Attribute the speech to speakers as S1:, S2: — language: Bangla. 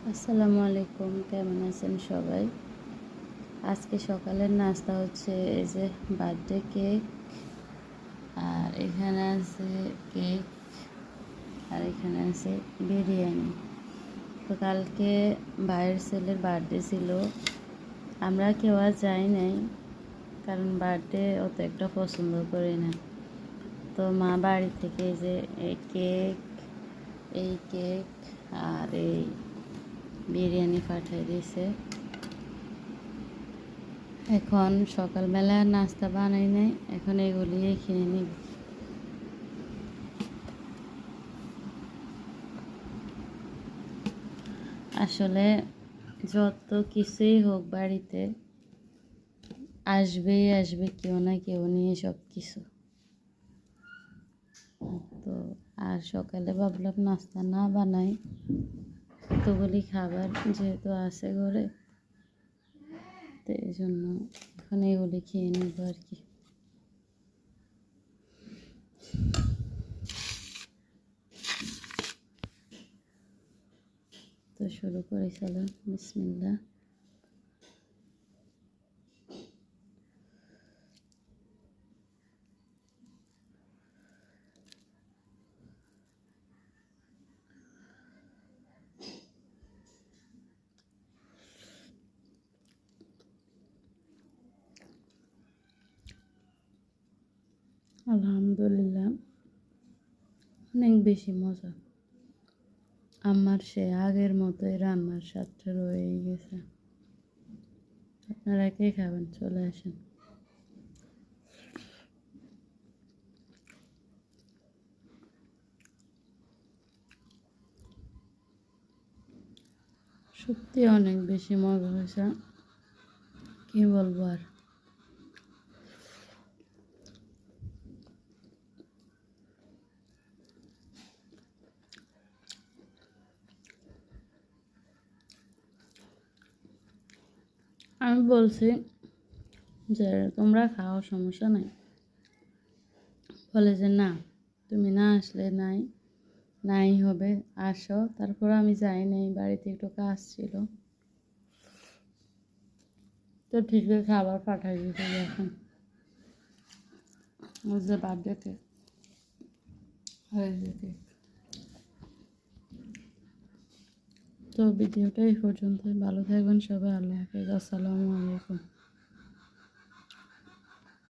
S1: আসসালামু আলাইকুম, কেমন আছেন সবাই? আজকে সকালের নাস্তা হচ্ছে এই যে বার্থডে কেক, আর এখানে আছে কেক, আর এখানে আছে বিরিয়ানি। তো কালকে ভাইয়ের ছেলের বার্থডে ছিল, আমরা কেউ আর যাই নাই, কারণ বার্থডে অত একটা পছন্দ করি না। তো মা বাড়ি থেকে যে এই কেক আর এই বিরিয়ানি পাঠিয়ে দিয়েছে। এখন সকালবেলা নাস্তা বানাই নাই, এখন এগুলি কিনে নিব। আসলে যত কিছুই হোক বাড়িতে আসবে কেউ না কেউ নিয়ে সব কিছু। তো আর সকালে ভাবলাম নাস্তা না বানাই, এতগুলি খাবার যেহেতু আছে ঘরে, তো এই জন্য এখন এগুলি খেয়ে নেব আর কি। তো শুরু করে চলেন, বিসমিল্লাহ। আলহামদুলিল্লাহ, অনেক বেশি মজা। আমার সে আগের মতোই রান্নার স্বাদটা রয়েই গেছে। আপনারা কে খাবেন? চলে আসেন। সত্যি অনেক বেশি মজা হয়েছে, কি বলবো আর। আমি বলছি যে তোমরা খাও, সমস্যা নাই। বলে যে না, তুমি না আসলে নাই হবে, আসো। তারপর আমি যাই নাই, বাড়িতে একটু কাজ ছিল, তো ঠিকই খাবার পাঠাই দিতে এখন। ওই যে বার্থডেতে হয়ে যেতে। তো ভিডিওটা এই পর্যন্ত, ভালো থাকবেন সবাই, আল্লাহ হাফেজ, আসসালামু আলাইকুম।